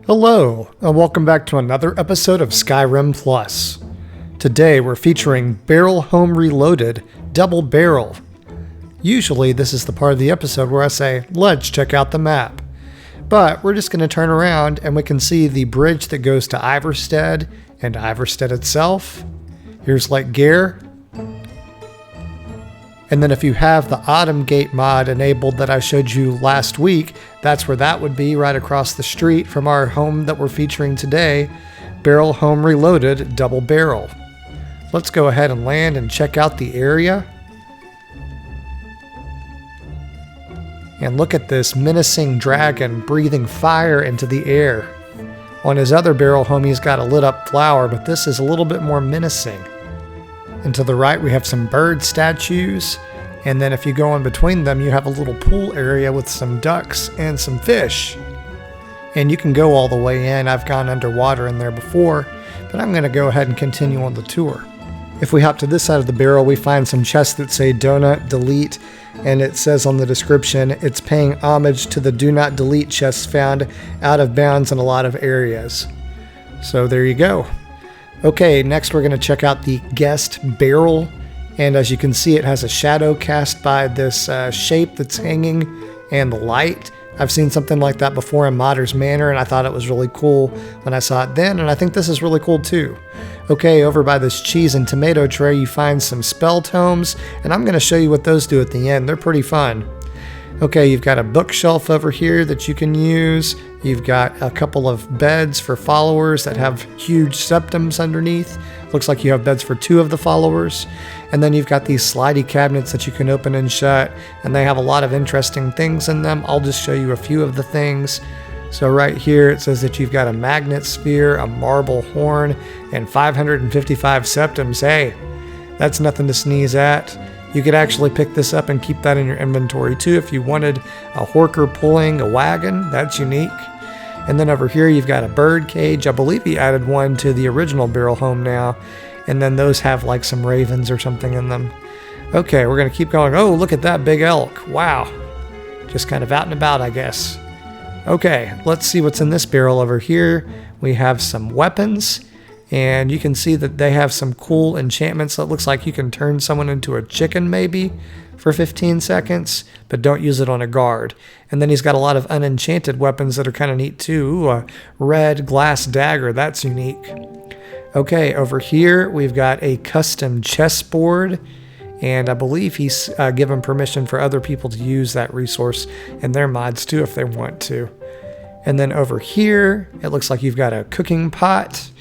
Hello, and welcome back to another episode of Skyrim Plus. Today we're featuring Barrel Home Reloaded Double Barrel. Usually this is the part of the episode where I say, let's check out the map. But we're just going to turn around and we can see the bridge that goes to Ivarstead and Ivarstead itself. Here's Lake Gare. And then if you have the Autumn Gate mod enabled that I showed you last week, that's where that would be, right across the street from our home that we're featuring today, Barrel Home Reloaded Double Barrel. Let's go ahead and land and check out the area. And look at this menacing dragon breathing fire into the air. On his other barrel home, he's got a lit up flower, but this is a little bit more menacing. And to the right, we have some bird statues. And then if you go in between them, you have a little pool area with some ducks and some fish. And you can go all the way in. I've gone underwater in there before, but I'm going to go ahead and continue on the tour. If we hop to this side of the barrel, we find some chests that say Do Not Delete. And it says on the description, it's paying homage to the Do Not Delete chests found out of bounds in a lot of areas. So there you go. Okay, next we're going to check out the guest barrel, and as you can see it has a shadow cast by this shape that's hanging and the light. I've seen something like that before in Modder's Manor, and I thought it was really cool when I saw it then, and I think this is really cool too. Okay, over by this cheese and tomato tray you find some spell tomes, and I'm going to show you what those do at the end. They're pretty fun. Okay, you've got a bookshelf over here that you can use. You've got a couple of beds for followers that have huge septums underneath. Looks like you have beds for 2 of the followers. And then you've got these slidey cabinets that you can open and shut, and they have a lot of interesting things in them. I'll just show you a few of the things. So right here it says that you've got a magnet sphere, a marble horn, and 555 septums. Hey, that's nothing to sneeze at. You could actually pick this up and keep that in your inventory too if you wanted a horker pulling a wagon. That's unique. And then over here you've got a bird cage. I believe he added one to the original barrel home now. And then those have like some ravens or something in them. Okay, we're going to keep going. Oh, look at that big elk. Wow. Just kind of out and about, I guess. Okay, let's see what's in this barrel over here. We have some weapons. And you can see that they have some cool enchantments. That looks like you can turn someone into a chicken maybe for 15 seconds, but don't use it on a guard. And then he's got a lot of unenchanted weapons that are kind of neat too. Ooh, a red glass dagger, that's unique. Okay, over here we've got a custom chessboard, and I believe he's given permission for other people to use that resource in their mods too if they want to. And then over here, it looks like you've got a cooking pot.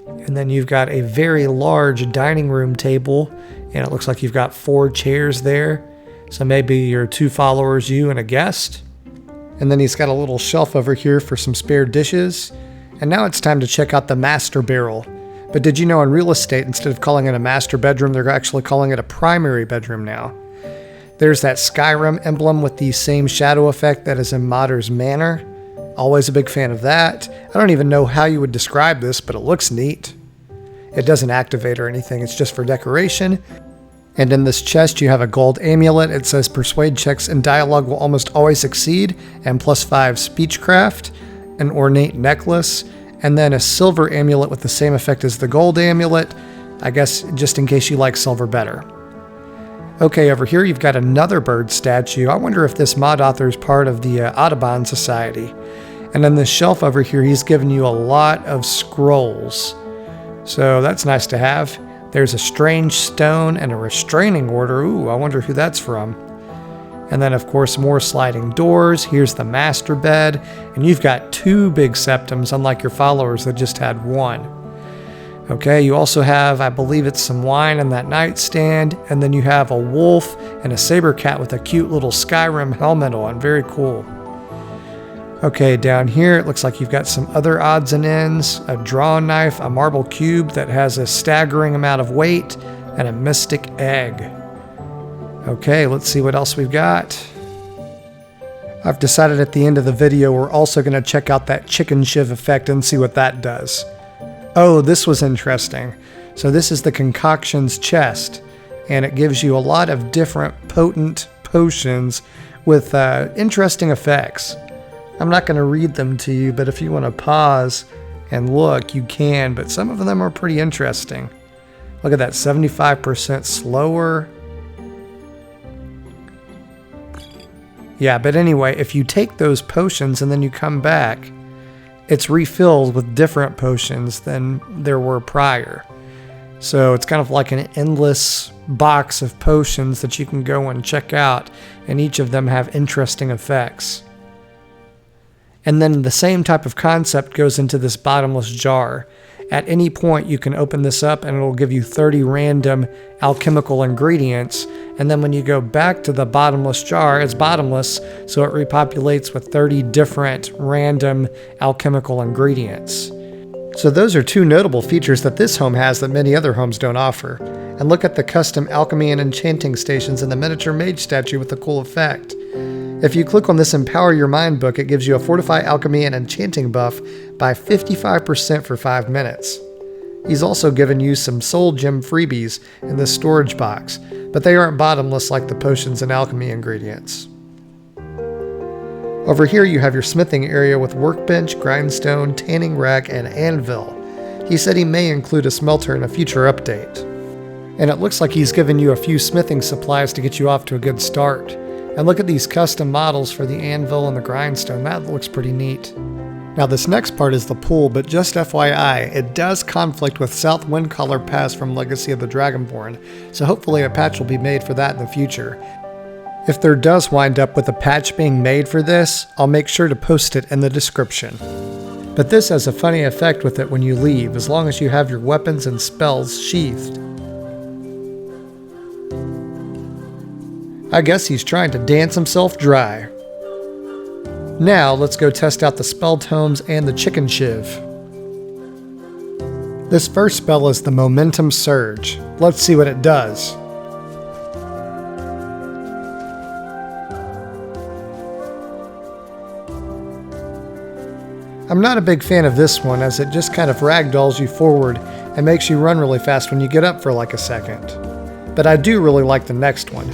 And then you've got a very large dining room table, and it looks like you've got 4 chairs there. So maybe your 2 followers, you and a guest. And then he's got a little shelf over here for some spare dishes. And now it's time to check out the master barrel. But did you know in real estate, instead of calling it a master bedroom, they're actually calling it a primary bedroom now. There's that Skyrim emblem with the same shadow effect that is in Modder's Manor. Always a big fan of that. I don't even know how you would describe this, but it looks neat. It doesn't activate or anything, it's just for decoration. And in this chest you have a gold amulet. It says persuade checks in dialogue will almost always succeed, and +5 speechcraft, an ornate necklace, and then a silver amulet with the same effect as the gold amulet, I guess just in case you like silver better. Okay, over here you've got another bird statue. I wonder if this mod author is part of the Audubon Society. And on this shelf over here, he's given you a lot of scrolls. So that's nice to have. There's a strange stone and a restraining order. Ooh, I wonder who that's from. And then, of course, more sliding doors. Here's the master bed. And you've got 2 big septums, unlike your followers that just had 1. Okay, you also have, I believe it's some wine in that nightstand. And then you have a wolf and a saber cat with a cute little Skyrim helmet on. Very cool. Okay, down here it looks like you've got some other odds and ends, a drawn knife, a marble cube that has a staggering amount of weight, and a mystic egg. Okay, let's see what else we've got. I've decided at the end of the video we're also going to check out that chicken shiv effect and see what that does. Oh, this was interesting. So this is the concoctions chest, and it gives you a lot of different potent potions with interesting effects. I'm not going to read them to you, but if you want to pause and look, you can, but some of them are pretty interesting. Look at that, 75% slower. Yeah, but anyway, if you take those potions and then you come back, it's refilled with different potions than there were prior. So it's kind of like an endless box of potions that you can go and check out, and each of them have interesting effects. And then the same type of concept goes into this bottomless jar. At any point you can open this up and it'll give you 30 random alchemical ingredients, and then when you go back to the bottomless jar, it's bottomless, so it repopulates with 30 different random alchemical ingredients. So those are two notable features that this home has that many other homes don't offer. And look at the custom alchemy and enchanting stations and the miniature mage statue with the cool effect. If you click on this Empower Your Mind book, it gives you a Fortify Alchemy and Enchanting buff by 55% for 5 minutes. He's also given you some soul gem freebies in the storage box, but they aren't bottomless like the potions and alchemy ingredients. Over here you have your smithing area with workbench, grindstone, tanning rack, and anvil. He said he may include a smelter in a future update. And it looks like he's given you a few smithing supplies to get you off to a good start. And look at these custom models for the anvil and the grindstone. That looks pretty neat. Now this next part is the pool, but just FYI, it does conflict with South Windcaller Pass from Legacy of the Dragonborn, so hopefully a patch will be made for that in the future. If there does wind up with a patch being made for this, I'll make sure to post it in the description. But this has a funny effect with it when you leave, as long as you have your weapons and spells sheathed. I guess he's trying to dance himself dry. Now let's go test out the spell tomes and the chicken shiv. This first spell is the Momentum Surge. Let's see what it does. I'm not a big fan of this one, as it just kind of ragdolls you forward and makes you run really fast when you get up for like a second. But I do really like the next one.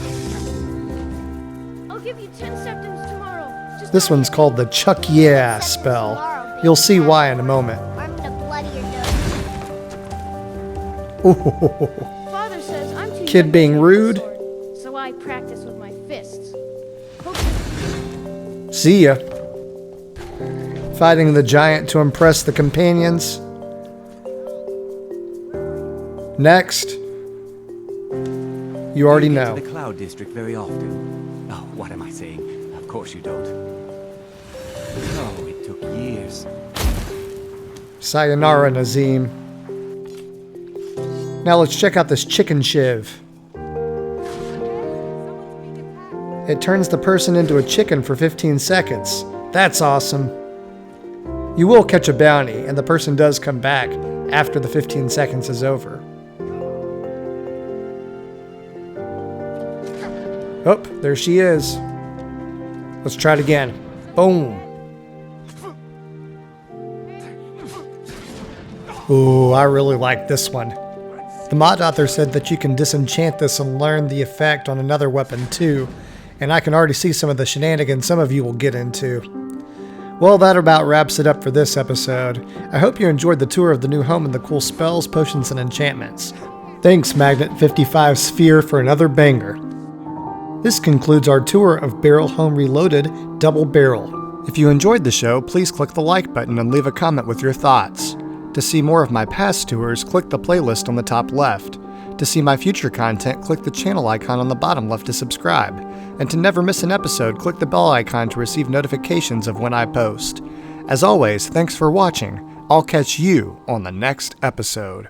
I'll give you 10 seconds tomorrow. This one's called the Chuck Yeah spell. You'll see why in a moment. I'm gonna bloody your nose. Ooh. Father says I'm too Kid young being to rude. use a sword, so I practice with my fists. See ya. Fighting the giant to impress the companions. Next. You already know. To the Cloud District very often. Oh, what am I saying? Of course you don't. Oh, it took years. Sayonara, Nazim. Now let's check out this chicken shiv. It turns the person into a chicken for 15 seconds. That's awesome. You will catch a bounty, and the person does come back after the 15 seconds is over. Oh, there she is. Let's try it again. Boom. Ooh, I really like this one. The mod author said that you can disenchant this and learn the effect on another weapon too, and I can already see some of the shenanigans some of you will get into. Well, that about wraps it up for this episode. I hope you enjoyed the tour of the new home and the cool spells, potions, and enchantments. Thanks, Magnet55 Sphere, for another banger. This concludes our tour of Barrel Home Reloaded Double Barrel. If you enjoyed the show, please click the like button and leave a comment with your thoughts. To see more of my past tours, click the playlist on the top left. To see my future content, click the channel icon on the bottom left to subscribe. And to never miss an episode, click the bell icon to receive notifications of when I post. As always, thanks for watching. I'll catch you on the next episode.